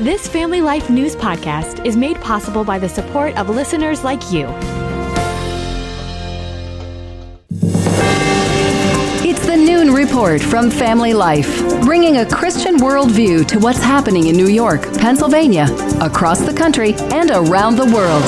This Family Life News podcast is made possible by the support of listeners like you. It's the Noon Report from Family Life, bringing a Christian worldview to what's happening in New York, Pennsylvania, across the country, and around the world.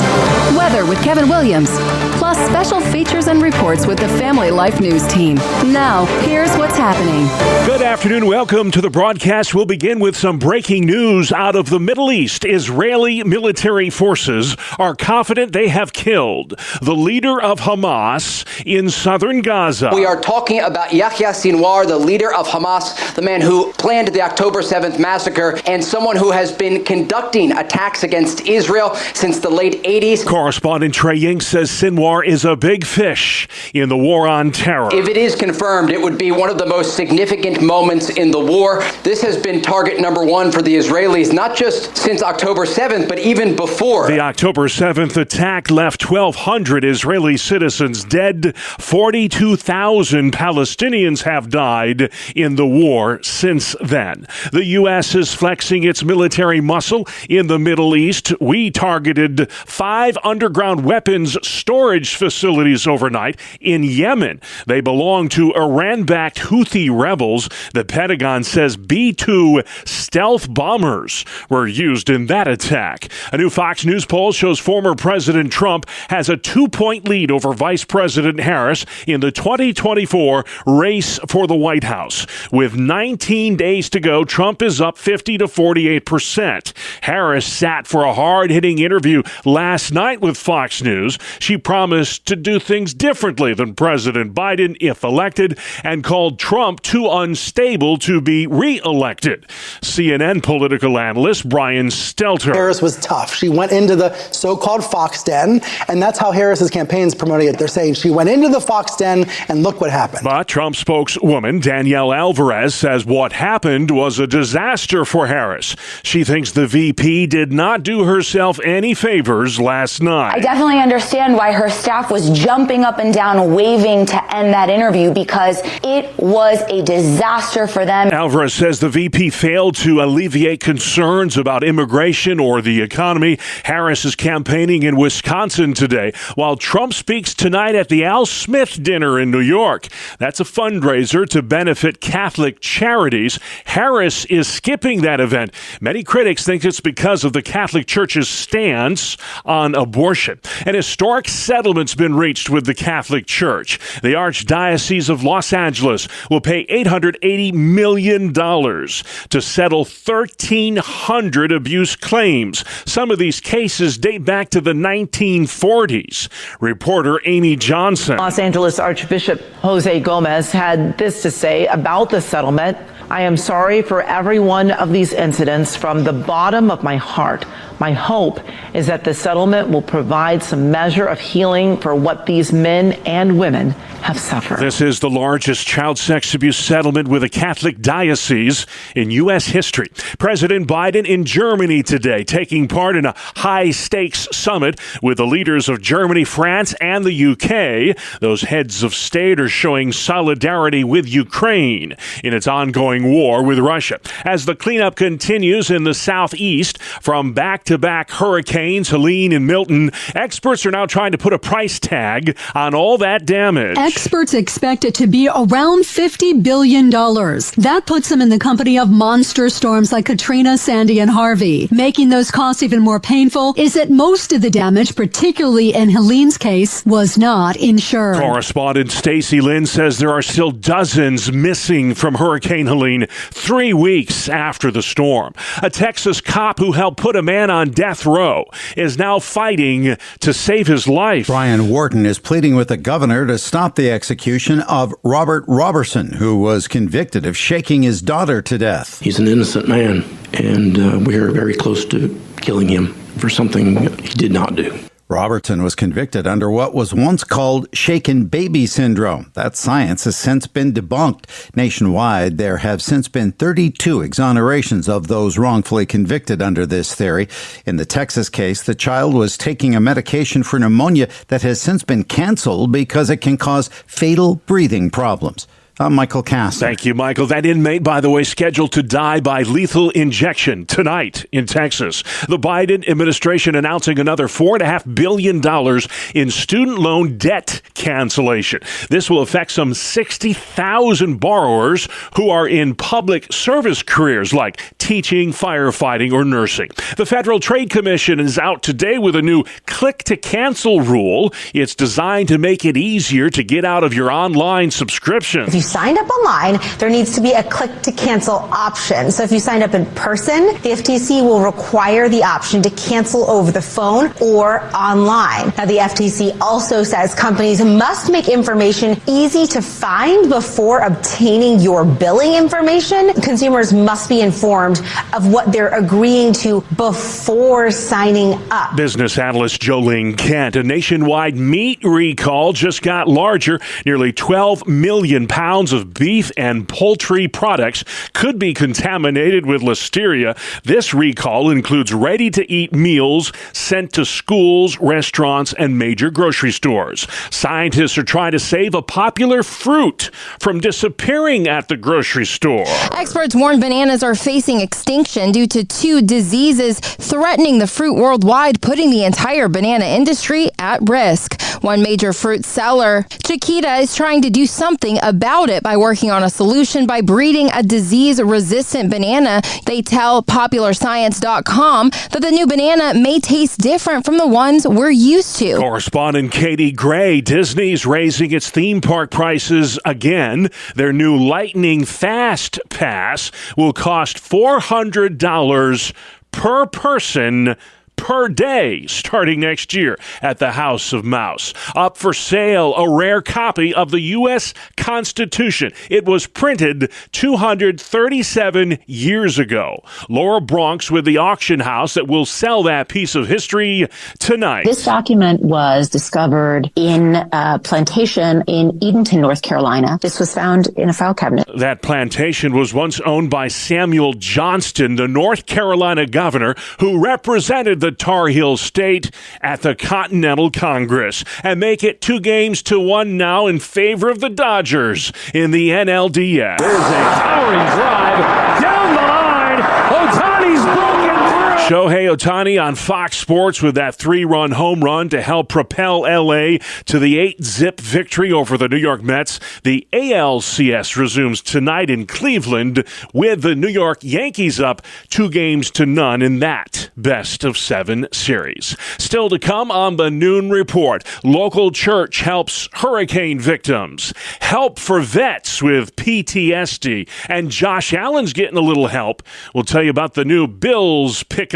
Weather with Kevin Williams, plus special features and reports with the Family Life News team. Now, here's what's happening. Good afternoon. Welcome to the broadcast. We'll begin with some breaking news out of the Middle East. Israeli military forces are confident they have killed the leader of Hamas in southern Gaza. We are talking about Yahya Sinwar, the leader of Hamas, the man who planned the October 7th massacre, and someone who has been conducting attacks against Israel since the late 80s. Correspondent Trey Ying says Sinwar is a big fish in the war on terror. If it is confirmed, it would be one of the most significant moments in the war. This has been target number one for the Israelis, not just since October 7th, but even before. The October 7th attack left 1,200 Israeli citizens dead. 42,000 Palestinians have died in the war since then. The U.S. is flexing its military muscle in the Middle East. We targeted 5 underground weapons storage facilities overnight in Yemen. They belong to Iran-backed Houthi rebels. The Pentagon says B-2 stealth bombers were used in that attack. A new Fox News poll shows former President Trump has a 2-point lead over Vice President Harris in the 2024 race for the White House. With 19 days to go, Trump is up 50 to 48%. Harris sat for a hard-hitting interview last night with Fox News. She promised to do things differently than President Biden if elected and called Trump too unstable to be re-elected. CNN political analyst Brian Stelter. Harris was tough. She went into the so-called Fox Den, and that's how Harris's campaign is promoting it. They're saying she went into the Fox Den, and look what happened. But Trump spokeswoman Danielle Alvarez says what happened was a disaster for Harris. She thinks the VP did not do herself any favors last night. I definitely understand why her staff was jumping up and down, waving to end that interview, because it was a disaster for them. Alvarez says the VP failed to alleviate concerns about immigration or the economy. Harris is campaigning in Wisconsin today, while Trump speaks tonight at the Al Smith dinner in New York. That's a fundraiser to benefit Catholic charities. Harris is skipping that event. Many critics think it's because of the Catholic Church's stance on abortion. An historic settlement's been reached with the Catholic Church. The Archdiocese of Los Angeles will pay $880 million to settle 1,300 abuse claims. Some of these cases date back to the 1940s. Reporter Amy Johnson. Los Angeles Archbishop Jose Gomez had this to say about the settlement. I am sorry for every one of these incidents from the bottom of my heart. My hope is that the settlement will provide some measure of healing for what these men and women have suffered. This is the largest child sex abuse settlement with a Catholic diocese in U.S. history. President Biden in Germany today, taking part in a high-stakes summit with the leaders of Germany, France, and the U.K. Those heads of state are showing solidarity with Ukraine in its ongoing war with Russia. As the cleanup continues in the southeast from back-to-back hurricanes Helene and Milton, experts are now trying to put a price tag on all that damage. Experts expect it to be around $50 billion. That puts them in the company of monster storms like Katrina, Sandy, and Harvey. Making those costs even more painful is that most of the damage, particularly in Helene's case, was not insured. Correspondent Stacy Lynn says there are still dozens missing from Hurricane Helene 3 weeks after the storm. A Texas cop who helped put a man on death row is now fighting to save his life. Brian Wharton is pleading with the governor to stop the execution of Robert Robertson, who was convicted of shaking his daughter to death. He's an innocent man, and we are very close to killing him for something he did not do. Robertson was convicted under what was once called shaken baby syndrome. That science has since been debunked. Nationwide, there have since been 32 exonerations of those wrongfully convicted under this theory. In the Texas case, the child was taking a medication for pneumonia that has since been canceled because it can cause fatal breathing problems. I'm Michael Cass. Thank you, Michael. That inmate, by the way, scheduled to die by lethal injection tonight in Texas. The Biden administration announcing another $4.5 billion in student loan debt cancellation. This will affect some 60,000 borrowers who are in public service careers like teaching, firefighting, or nursing. The Federal Trade Commission is out today with a new click-to-cancel rule. It's designed to make it easier to get out of your online subscription. If you signed up online, there needs to be a click to cancel option. So if you signed up in person, the FTC will require the option to cancel over the phone or online. Now, the FTC also says companies must make information easy to find before obtaining your billing information. Consumers must be informed of what they're agreeing to before signing up. Business analyst Jolene Kent. A nationwide meat recall just got larger. Nearly 12 million pounds of beef and poultry products could be contaminated with listeria. This recall includes ready-to-eat meals sent to schools, restaurants, and major grocery stores. Scientists are trying to save a popular fruit from disappearing at the grocery store. Experts warn bananas are facing extinction due to two diseases threatening the fruit worldwide, putting the entire banana industry at risk. One major fruit seller, Chiquita, is trying to do something about it by working on a solution by breeding a disease-resistant banana. They tell PopularScience.com that the new banana may taste different from the ones we're used to. Correspondent Katie Gray. Disney's raising its theme park prices again. Their new Lightning Fast Pass will cost $400 per person per day starting next year at the House of Mouse. Up for sale, a rare copy of the U.S. Constitution. It was printed 237 years ago. Laura Bronx with the auction house that will sell that piece of history tonight. This document was discovered in a plantation in Edenton, North Carolina. This was found in a file cabinet. That plantation was once owned by Samuel Johnston, the North Carolina governor who represented the Tar Heel State at the Continental Congress, and make it 2-1 now in favor of the Dodgers in the NLDS. There's a towering drive down the line. Ohtani's broken through. Shohei Ohtani on Fox Sports with that 3-run home run to help propel L.A. to the 8-zip victory over the New York Mets. The ALCS resumes tonight in Cleveland with the New York Yankees up 2-0 in that best-of-7 series. Still to come on the Noon Report. Local church helps hurricane victims. Help for vets with PTSD. And Josh Allen's getting a little help. We'll tell you about the new Bills pickup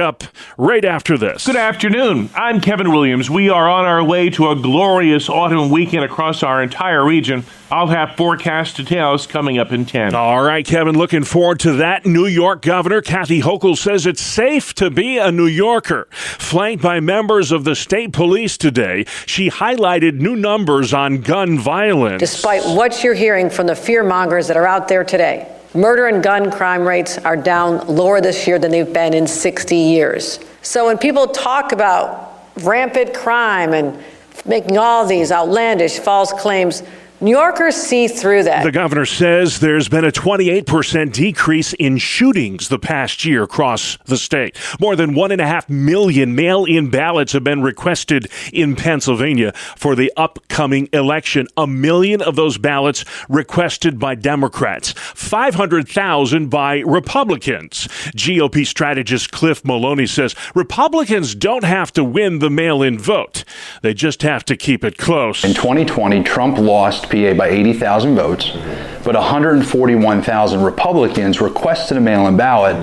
right after this. Good afternoon. I'm Kevin Williams. We are on our way to a glorious autumn weekend across our entire region. I'll have forecast details coming up in 10. All right, Kevin, looking forward to that. New York Governor Kathy Hochul says it's safe to be a New Yorker. Flanked by members of the state police today, she highlighted new numbers on gun violence. Despite what you're hearing from the fear-mongers that are out there today, murder and gun crime rates are down lower this year than they've been in 60 years. So when people talk about rampant crime and making all these outlandish false claims, New Yorkers see through that. The governor says there's been a 28% decrease in shootings the past year across the state. More than 1.5 million mail-in ballots have been requested in Pennsylvania for the upcoming election. 1 million of those ballots requested by Democrats, 500,000 by Republicans. GOP strategist Cliff Maloney says Republicans don't have to win the mail-in vote. They just have to keep it close. In 2020, Trump lost PA by 80,000 votes, but 141,000 Republicans requested a mail-in ballot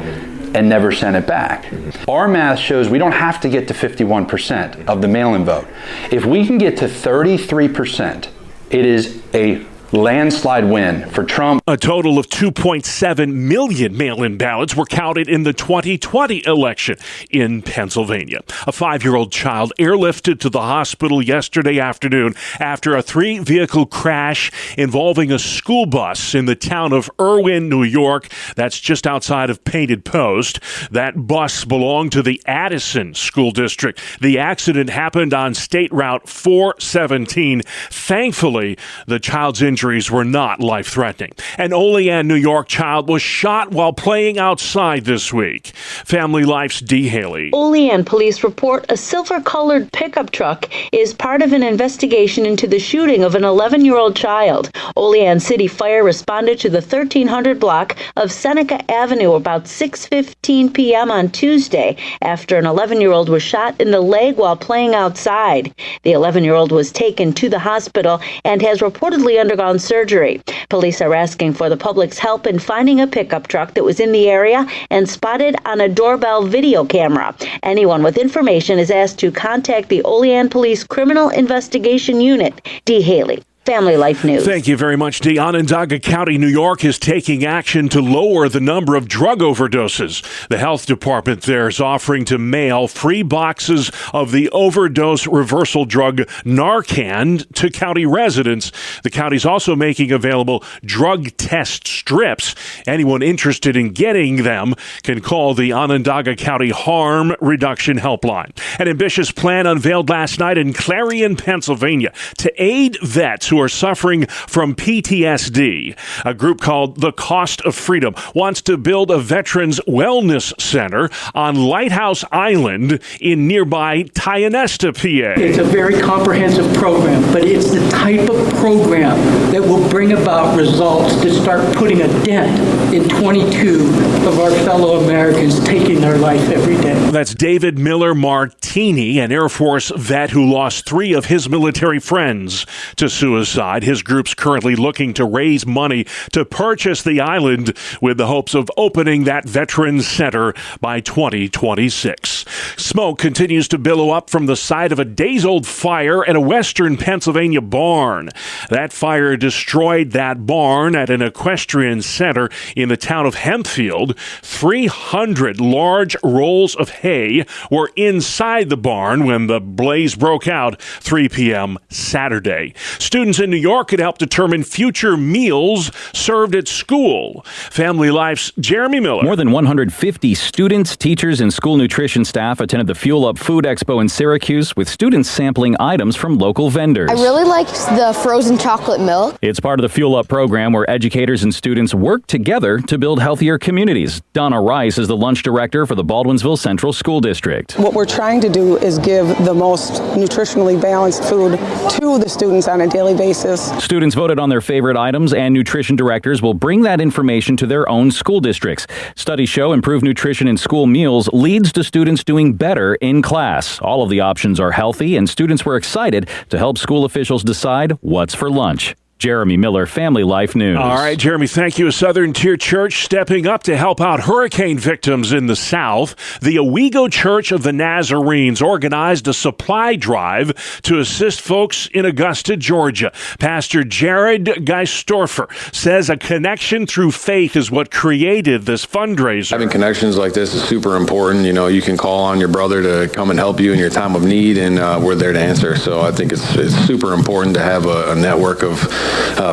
and never sent it back. Our math shows we don't have to get to 51% of the mail-in vote. If we can get to 33%, it is a landslide win for Trump. A total of 2.7 million mail-in ballots were counted in the 2020 election in Pennsylvania. A 5-year-old child airlifted to the hospital yesterday afternoon after a 3-vehicle crash involving a school bus in the town of Irwin, New York. That's just outside of Painted Post. That bus belonged to the Addison School District. The accident happened on State Route 417. Thankfully, the child's injuries injuries were not life-threatening. An Olean, New York child was shot while playing outside this week. Family Life's Dee Haley. Olean police report a silver-colored pickup truck is part of an investigation into the shooting of an 11-year-old child. Olean City Fire responded to the 1300 block of Seneca Avenue about 6:15 p.m. on Tuesday after an 11-year-old was shot in the leg while playing outside. The 11-year-old was taken to the hospital and has reportedly undergone surgery. Police are asking for the public's help in finding a pickup truck that was in the area and spotted on a doorbell video camera. Anyone with information is asked to contact the Olean Police Criminal Investigation Unit. Dee Haley, Family Life News. Thank you very much, Dee. Onondaga County, New York is taking action to lower the number of drug overdoses. The health department there is offering to mail free boxes of the overdose reversal drug Narcan to county residents. The county's also making available drug test strips. Anyone interested in getting them can call the Onondaga County Harm Reduction Helpline. An ambitious plan unveiled last night in Clarion, Pennsylvania to aid vets who are suffering from PTSD. A group called The Cost of Freedom wants to build a veterans wellness center on Lighthouse Island in nearby Tionesta, PA. It's a very comprehensive program, but it's the type of program that will bring about results to start putting a dent in 22 of our fellow Americans taking their life every day. That's David Miller Martini, an Air Force vet who lost 3 of his military friends to suicide. His group's currently looking to raise money to purchase the island with the hopes of opening that veterans center by 2026. Smoke continues to billow up from the side of a days-old fire at a western Pennsylvania barn. That fire destroyed that barn at an equestrian center in the town of Hempfield. 300 large rolls of hay were inside the barn when the blaze broke out 3 p.m. Saturday. Students in New York could help determine future meals served at school. Family Life's Jeremy Miller. More than 150 students, teachers, and school nutrition staff attended the Fuel Up Food Expo in Syracuse with students sampling items from local vendors. I really liked the frozen chocolate milk. It's part of the Fuel Up program where educators and students work together to build healthier communities. Donna Rice is the lunch director for the Baldwinsville Central School District. What we're trying to do is give the most nutritionally balanced food to the students on a daily basis. Students voted on their favorite items, and nutrition directors will bring that information to their own school districts. Studies show improved nutrition in school meals leads to students doing better in class. All of the options are healthy, and students were excited to help school officials decide what's for lunch. Jeremy Miller, Family Life News. All right, Jeremy, thank you. A Southern Tier Church stepping up to help out hurricane victims in the South. The Owego Church of the Nazarenes organized a supply drive to assist folks in Augusta, Georgia. Pastor Jared Geistorfer says a connection through faith is what created this fundraiser. Having connections like this is super important. You know, you can call on your brother to come and help you in your time of need, and we're there to answer. So I think it's super important to have a network of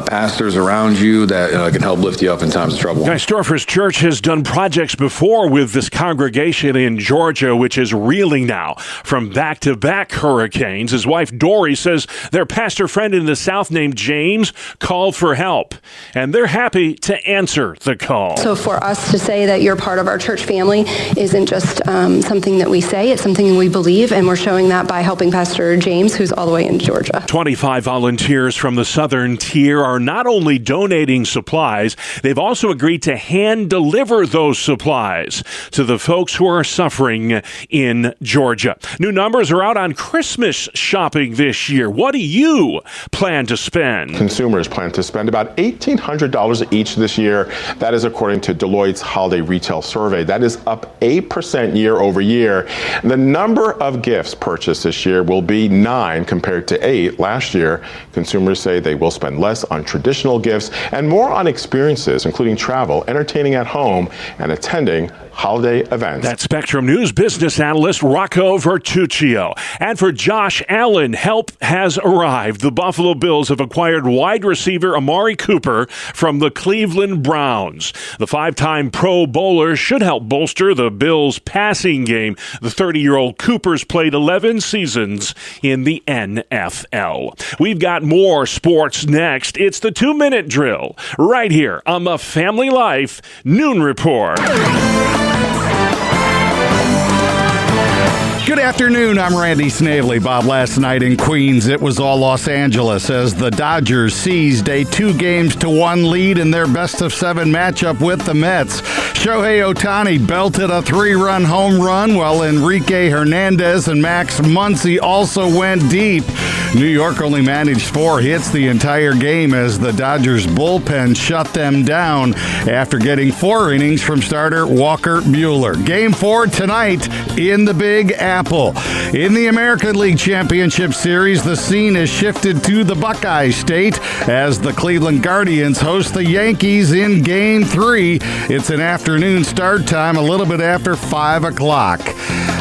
pastors around you that can help lift you up in times of trouble. Geistorfer's church has done projects before with this congregation in Georgia, which is reeling now from back-to-back hurricanes. His wife, Dory, says their pastor friend in the South named James called for help, and they're happy to answer the call. So for us to say that you're part of our church family isn't just something that we say, it's something we believe, and we're showing that by helping Pastor James, who's all the way in Georgia. 25 volunteers from the Southern Tier are not only donating supplies, they've also agreed to hand deliver those supplies to the folks who are suffering in Georgia. New numbers are out on Christmas shopping this year. What do you plan to spend? Consumers plan to spend about $1,800 each this year. That is according to Deloitte's Holiday Retail Survey. That is up 8% year over year. The number of gifts purchased this year will be 9 compared to 8 last year. Consumers say they will spend less on traditional gifts and more on experiences, including travel, entertaining at home, and attending holiday events. That's Spectrum News business analyst Rocco Vertuccio. And for Josh Allen, help has arrived. The Buffalo Bills have acquired wide receiver Amari Cooper from the Cleveland Browns. The 5-time Pro Bowler should help bolster the Bills' passing game. The 30-year-old Cooper's played 11 seasons in the NFL. We've got more sports next. It's the 2-minute drill right here on the Family Life Noon Report. Good afternoon, I'm Randy Snavely. Bob, last night in Queens, it was all Los Angeles as the Dodgers seized a 2-1 lead in their best-of-7 matchup with the Mets. Shohei Ohtani belted a 3-run home run, while Enrique Hernandez and Max Muncy also went deep. New York only managed 4 hits the entire game as the Dodgers bullpen shut them down after getting 4 innings from starter Walker Buehler. Game 4 tonight in the Big Apple. In the American League Championship Series, the scene is shifted to the Buckeye State as the Cleveland Guardians host the Yankees in Game 3. It's an afternoon start time, a little bit after 5 o'clock.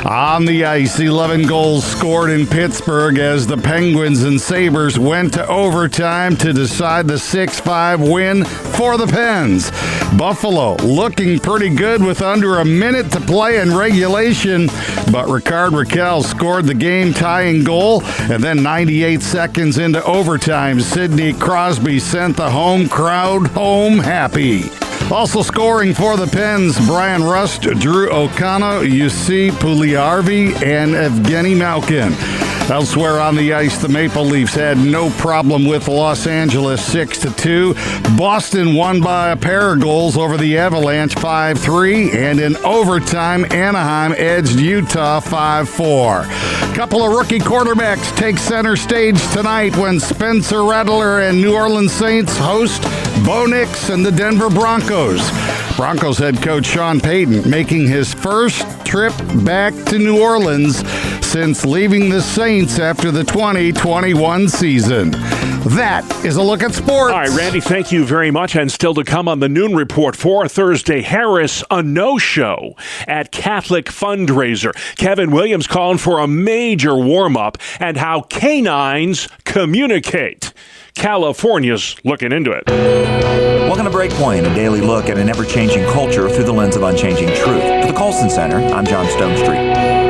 On the ice, 11 goals scored in Pittsburgh as the Penguins and Sabres went to overtime to decide the 6-5 win for the Pens. Buffalo looking pretty good with under a minute to play in regulation, but Rickard Rakell scored the game-tying goal, and then 98 seconds into overtime, Sidney Crosby sent the home crowd home happy. Also scoring for the Pens, Brian Rust, Drew O'Connor, Jussi Puljujärvi, and Evgeny Malkin. Elsewhere on the ice, the Maple Leafs had no problem with Los Angeles 6-2. Boston won by a pair of goals over the Avalanche 5-3, and in overtime, Anaheim edged Utah 5-4. Couple of rookie quarterbacks take center stage tonight when Spencer Rattler and New Orleans Saints host Bo Nix and the Denver Broncos. Broncos head coach Sean Payton making his first trip back to New Orleans since leaving the Saints after the 2021 season. That is a look at sports. All right, Randy, thank you very much. And still to come on the Noon Report for Thursday, Harris, a no-show at Catholic fundraiser. Kevin Williams calling for a major warm-up and how canines communicate. California's looking into it. Welcome to Breakpoint, a daily look at an ever-changing culture through the lens of unchanging truth. For the Colson Center, I'm John Stonestreet.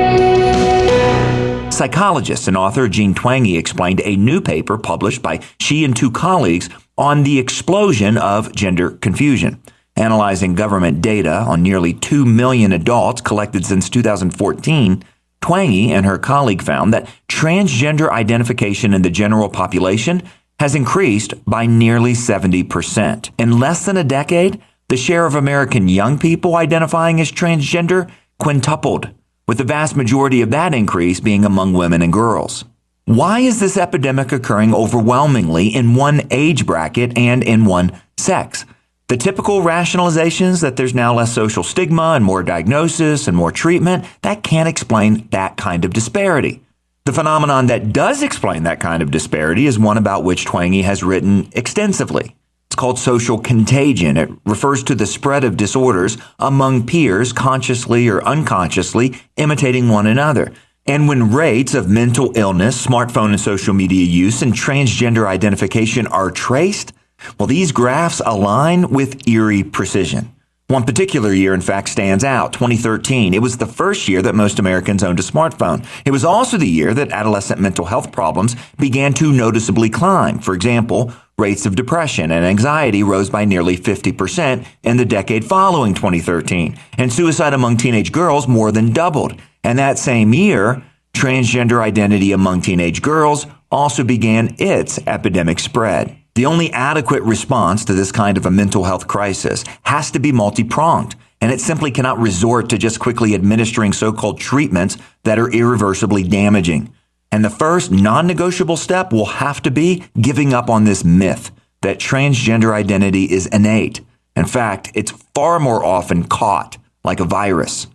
Psychologist and author Jean Twenge explained a new paper published by she and 2 colleagues on the explosion of gender confusion. Analyzing government data on nearly 2 million adults collected since 2014, Twenge and her colleague found that transgender identification in the general population has increased by nearly 70%. In less than a decade, the share of American young people identifying as transgender quintupled, with the vast majority of that increase being among women and girls. Why is this epidemic occurring overwhelmingly in one age bracket and in one sex? The typical rationalizations that there's now less social stigma and more diagnosis and more treatment, that can't explain that kind of disparity. The phenomenon that does explain that kind of disparity is one about which Twenge has written extensively. It's called social contagion. It refers to the spread of disorders among peers consciously or unconsciously imitating one another. And when rates of mental illness, smartphone and social media use, and transgender identification are traced, well, these graphs align with eerie precision. One particular year, in fact, stands out, 2013. It was the first year that most Americans owned a smartphone. It was also the year that adolescent mental health problems began to noticeably climb. For example, rates of depression and anxiety rose by nearly 50% in the decade following 2013, and suicide among teenage girls more than doubled. And that same year, transgender identity among teenage girls also began its epidemic spread. The only adequate response to this kind of a mental health crisis has to be multi-pronged, and it simply cannot resort to just quickly administering so-called treatments that are irreversibly damaging. And the first non-negotiable step will have to be giving up on this myth that transgender identity is innate. In fact, it's far more often caught, like a virus.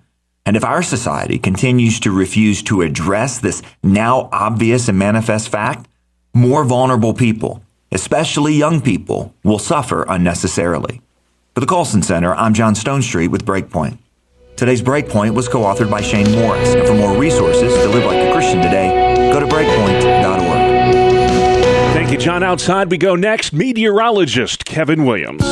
And if our society continues to refuse to address this now obvious and manifest fact, more vulnerable people, especially young people, will suffer unnecessarily. For the Colson Center, I'm John Stonestreet with Breakpoint. Today's Breakpoint was co-authored by Shane Morris. And for more resources to live like a Christian today, go to breakpoint.org. Thank you, John. Outside we go next. Meteorologist Kevin Williams.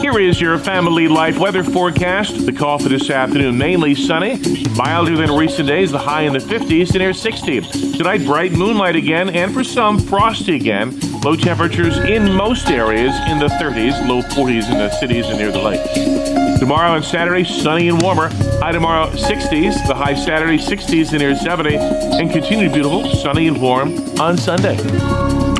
Here is your family life weather forecast. The call for this afternoon, mainly sunny, milder than recent days, the high in the 50s to near 60. Tonight, bright moonlight again, and for some, frosty again. Low temperatures in most areas in the 30s, low 40s in the cities and near the lakes. Tomorrow and Saturday, sunny and warmer. High tomorrow, 60s. The high Saturday, 60s and near 70. And continued beautiful, sunny and warm on Sunday.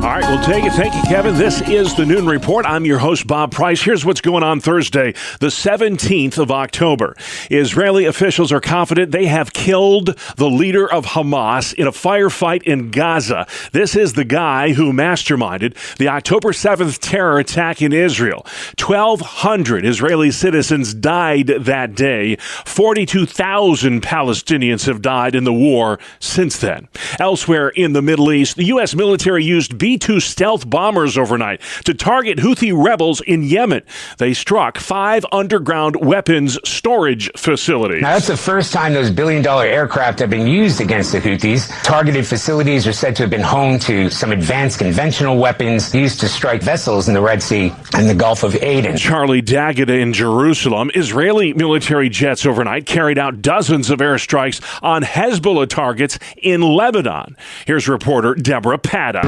All right, we'll take it. Thank you, Kevin. This is the Noon Report. I'm your host, Bob Price. Here's what's going on Thursday, the 17th of October. Israeli officials are confident they have killed the leader of Hamas in a firefight in Gaza. This is the guy who masterminded the October 7th terror attack in Israel. 1,200 Israeli citizens died that day. 42,000 Palestinians have died in the war since then. Elsewhere in the Middle East, the U.S. military used B-2 stealth bombers overnight to target Houthi rebels in Yemen. They struck 5 underground weapons storage facilities. Now, that's the first time those billion-dollar aircraft have been used against the Houthis. Targeted facilities are said to have been home to some advanced conventional weapons used to strike vessels in the Red Sea and the Gulf of Aden. Charlie Daggett in Jerusalem. Israeli military jets overnight carried out dozens of airstrikes on Hezbollah targets in Lebanon. Here's reporter Deborah Pata.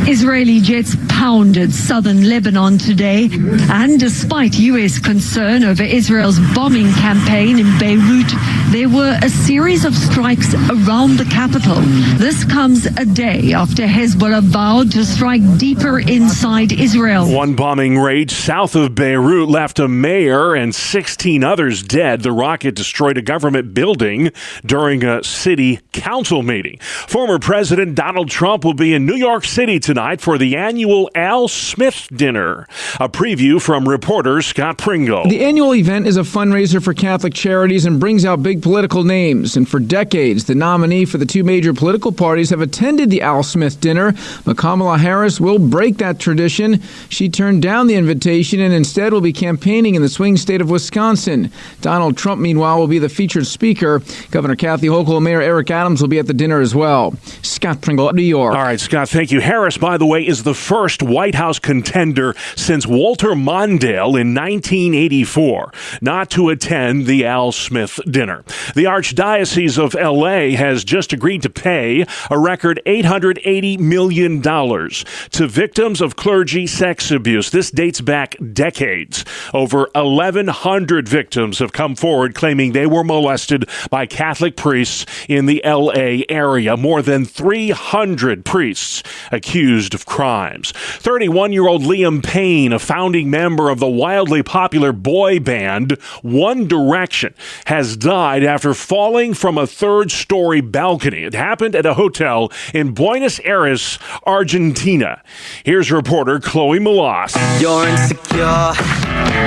Israeli jets pounded southern Lebanon today, and despite U.S. concern over Israel's bombing campaign in Beirut, there were a series of strikes around the capital. This comes a day after Hezbollah vowed to strike deeper inside Israel. One bombing raid south of Beirut left a mayor and 16 others dead. The rocket destroyed a government building during a city council meeting. Former President Donald Trump will be in New York City tonight for the annual Al Smith Dinner. A preview from reporter Scott Pringle. The annual event is a fundraiser for Catholic charities and brings out big political names. And for decades, the nominee for the 2 major political parties have attended the Al Smith Dinner. But Kamala Harris will break that tradition. She turned down the invitation and instead will be campaigning in the swing state of Wisconsin. Donald Trump, meanwhile, will be the featured speaker. Governor Kathy Hochul and Mayor Eric Adams will be at the dinner as well. Scott Pringle, New York. All right, Scott, thank you. Harris, by the way, is the first White House contender since Walter Mondale in 1984 not to attend the Al Smith Dinner. The Archdiocese of L.A. has just agreed to pay a record $880 million to victims of clergy sex abuse. This dates back decades. Over 1,100 victims have come forward claiming they were molested by Catholic priests in the L.A. area. More than 300 priests accused of crimes. 31-year-old Liam Payne, a founding member of the wildly popular boy band One Direction, has died after falling from a 3rd-story balcony. It happened at a hotel in Buenos Aires, Argentina. Here's reporter Chloe Malas. You're insecure,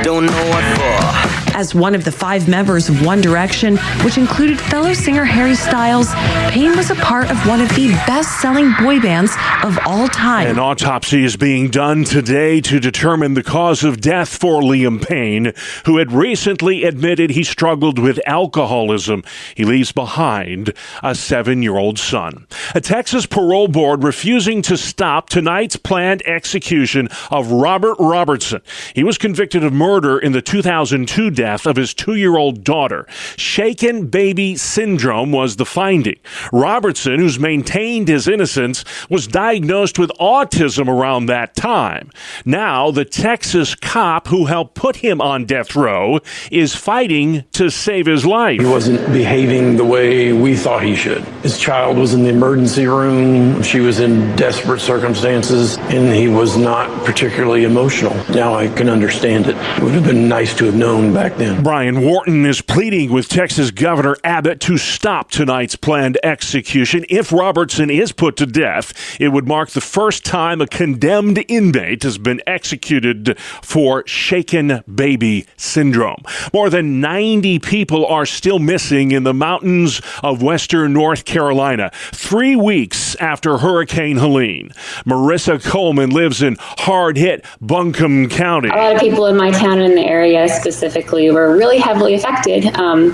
don't know what for. As one of the 5 members of One Direction, which included fellow singer Harry Styles, Payne was a part of one of the best-selling boy bands of all time. An autopsy is being done today to determine the cause of death for Liam Payne, who had recently admitted he struggled with alcoholism. He leaves behind a 7-year-old son. A Texas parole board refusing to stop tonight's planned execution of Robert Robertson. He was convicted of murder in the 2002 death of his 2-year-old daughter. Shaken baby syndrome was the finding. Robertson, who's maintained his innocence, was diagnosed with autism around that time. Now, the Texas cop who helped put him on death row is fighting to save his life. He wasn't behaving the way we thought he should. His child was in the emergency room. She was in desperate circumstances, and he was not particularly emotional. Now I can understand it. It would have been nice to have known back then. Brian Wharton is pleading with Texas Governor Abbott to stop tonight's planned execution. If Robertson is put to death, it would mark the first time a condemned inmate has been executed for shaken baby syndrome. More than 90 people are still missing in the mountains of western North Carolina, 3 weeks after Hurricane Helene. Marissa Coleman lives in hard-hit Buncombe County. A lot of people in my town and in the area specifically especially were really heavily affected,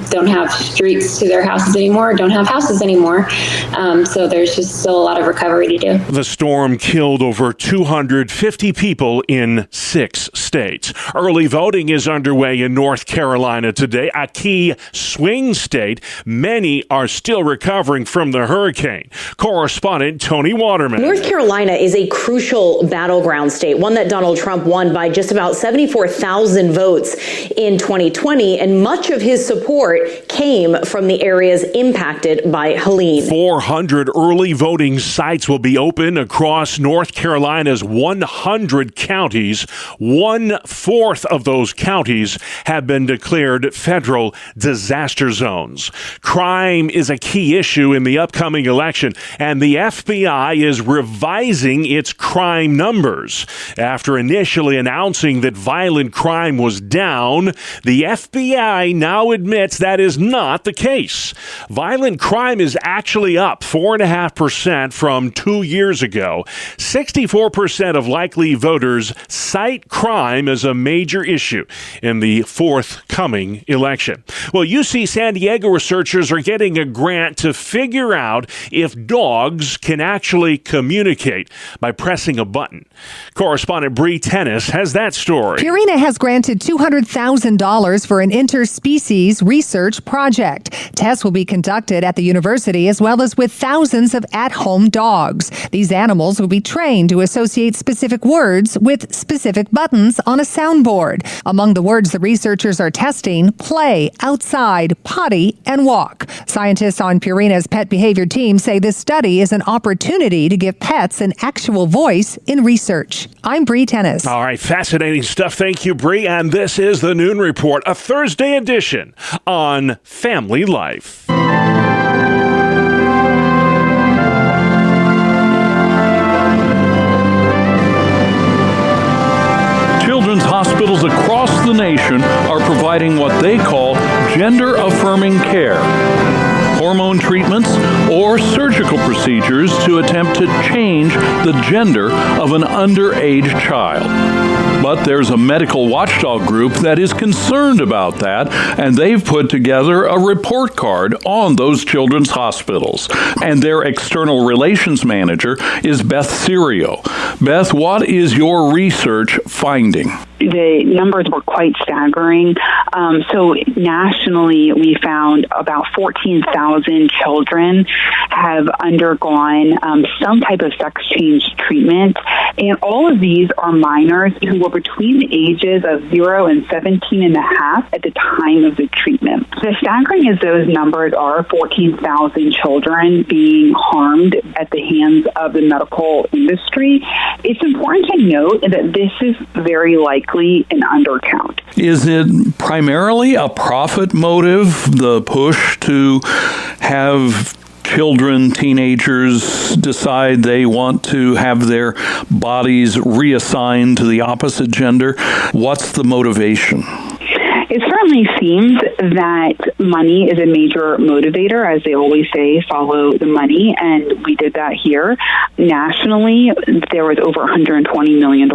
don't have streets to their houses anymore, don't have houses anymore. So there's just still a lot of recovery to do. The storm killed over 250 people in 6 states. Early voting is underway in North Carolina today, a key swing state. Many are still recovering from the hurricane. Correspondent Tony Waterman. North Carolina is a crucial battleground state, one that Donald Trump won by just about 74,000 votes in 2020, and much of his support came from the areas impacted by Helene. 400 early voting sites will be open across North Carolina's 100 counties. 1/4 of those counties have been declared federal disaster zones. Crime is a key issue in the upcoming election, and the FBI is revising its crime numbers. After initially announcing that violent crime was down, the FBI now admits that is not the case. Violent crime is actually up 4.5% from 2 years ago. 64% of likely voters cite crime as a major issue in the forthcoming election. Well, UC San Diego researchers are getting a grant to figure out if dogs can actually communicate by pressing a button. Correspondent Bree Tennis has that story. Purina has granted $200,000 for an interspecies research project. Tests will be conducted at the university as well as with thousands of at-home dogs. These animals will be trained to associate specific words with specific buttons on a soundboard. Among the words the researchers are testing, play, outside, potty, and walk. Scientists on Purina's pet behavior team say this study is an opportunity to give pets an actual voice in research. I'm Bree Tennis. All right, fascinating stuff. Thank you, Bree. And this is the Noon Report, a Thursday edition on Family Life. Children's hospitals across the nation are providing what they call gender-affirming care. Hormone treatments or surgical procedures to attempt to change the gender of an underage child. But there's a medical watchdog group that is concerned about that, and they've put together a report card on those children's hospitals. And their external relations manager is Beth Serio. Beth, what is your research finding? The numbers were quite staggering. So nationally, we found about 14,000 children have undergone some type of sex change treatment. And all of these are minors who were between the ages of 0 and 17 and a half at the time of the treatment. The staggering as those numbers are, 14,000 children being harmed at the hands of the medical industry, it's important to note that this is very likely an undercount. Is it primarily a profit motive, the push to have children, teenagers decide they want to have their bodies reassigned to the opposite gender? What's the motivation? It certainly seems that money is a major motivator. As they always say, follow the money, and we did that here. Nationally, there was over $120 million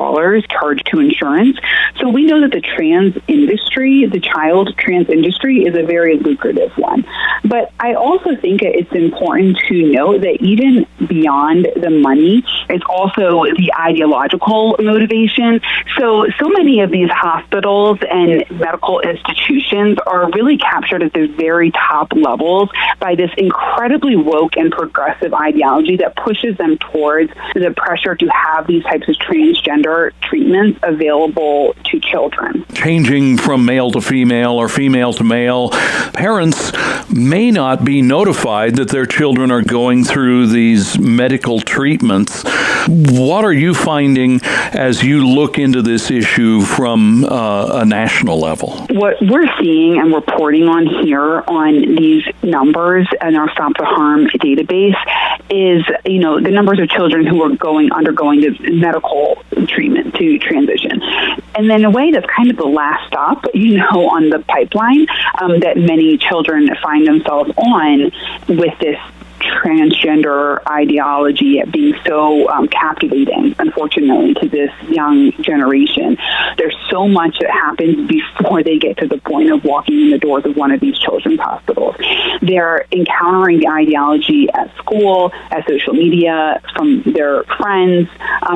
charged to insurance. So we know that the trans industry, the child trans industry, is a very lucrative one. But I also think it's important to note that even beyond the money, it's also the ideological motivation. So many of these hospitals and medical institutions are really captured at the very top levels by this incredibly woke and progressive ideology that pushes them towards the pressure to have these types of transgender treatments available to children. Changing from male to female or female to male, parents may not be notified that their children are going through these medical treatments. What are you finding as you look into this issue from a national level? What we're seeing and reporting on here on these numbers and our Stop the Harm database is, the numbers of children who are undergoing this medical treatment to transition. And then in a way, that's kind of the last stop, on the pipeline that many children find themselves on with this transgender ideology being so captivating, unfortunately, to this young generation. There's so much that happens before they get to the point of walking in the doors of one of these children's hospitals. They're encountering the ideology at school, at social media, from their friends,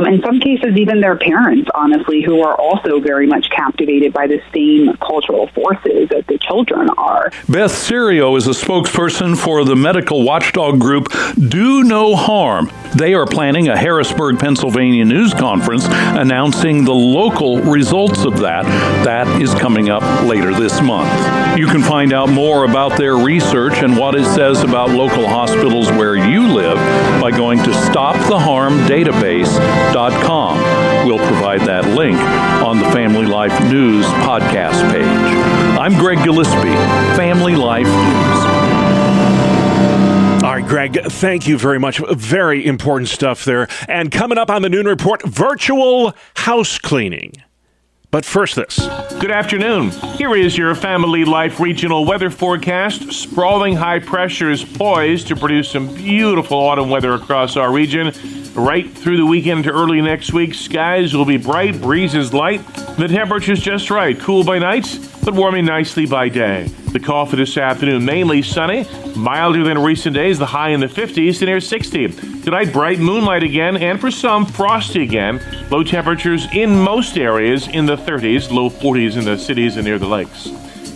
in some cases even their parents, honestly, who are also very much captivated by the same cultural forces that the children are. Beth Serio is a spokesperson for the medical watchdog group Do No Harm. They are planning a Harrisburg, Pennsylvania news conference announcing the local results of that. That is coming up later this month. You can find out more about their research and what it says about local hospitals where you live by going to stoptheharmdatabase.com. We'll provide that link on the Family Life News podcast page. I'm Greg Gillespie, Family Life News. All right, Greg, thank you very much. Very important stuff there. And coming up on the Noon Report, virtual house cleaning. But first this. Good afternoon. Here is your Family Life regional weather forecast. Sprawling high pressure is poised to produce some beautiful autumn weather across our region. Right through the weekend to early next week, skies will be bright, breezes light, the temperature's just right. Cool by nights, but warming nicely by day. The call for this afternoon, mainly sunny, milder than recent days, the high in the 50s to near 60. Tonight, bright moonlight again, and for some, frosty again. Low temperatures in most areas in the 30s, low 40s in the cities and near the lakes.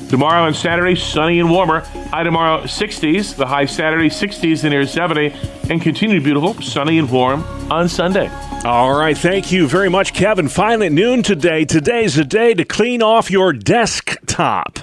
Tomorrow and Saturday, sunny and warmer. High tomorrow, 60s. The high Saturday, 60s to near 70. And continued beautiful, sunny and warm on Sunday. All right, thank you very much, Kevin. Finally at noon today. Today's a day to clean off your desktop.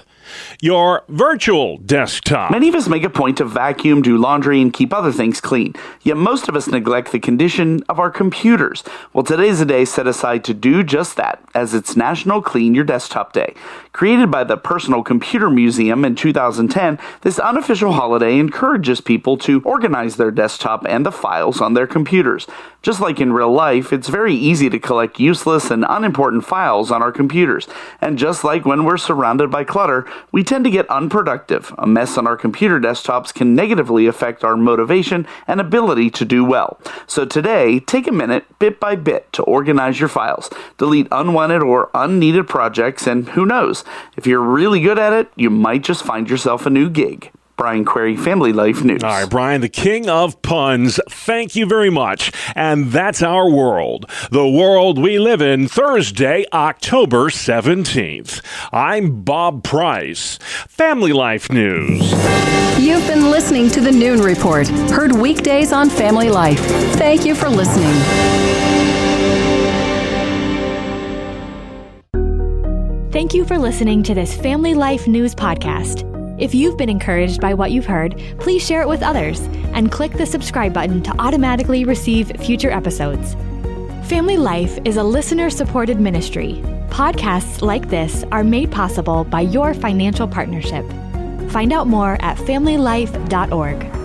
Your virtual desktop. Many of us make a point to vacuum, do laundry, and keep other things clean. Yet most of us neglect the condition of our computers. Well, today's a day set aside to do just that, as it's National Clean Your Desktop Day. Created by the Personal Computer Museum in 2010, this unofficial holiday encourages people to organize their desktop and the files on their computers. Just like in real life, it's very easy to collect useless and unimportant files on our computers. And just like when we're surrounded by clutter, we tend to get unproductive. A mess on our computer desktops can negatively affect our motivation and ability to do well. So today, take a minute, bit by bit, to organize your files. Delete unwanted or unneeded projects, and who knows, if you're really good at it, you might just find yourself a new gig. Brian Query, Family Life News. All right, Brian, the king of puns, thank you very much. And that's our world, the world we live in, Thursday, October 17th. I'm Bob Price, Family Life News. You've been listening to the Noon Report, heard weekdays on Family Life. Thank you for listening. Thank you for listening to this Family Life News podcast. If you've been encouraged by what you've heard, please share it with others and click the subscribe button to automatically receive future episodes. Family Life is a listener-supported ministry. Podcasts like this are made possible by your financial partnership. Find out more at familylife.org.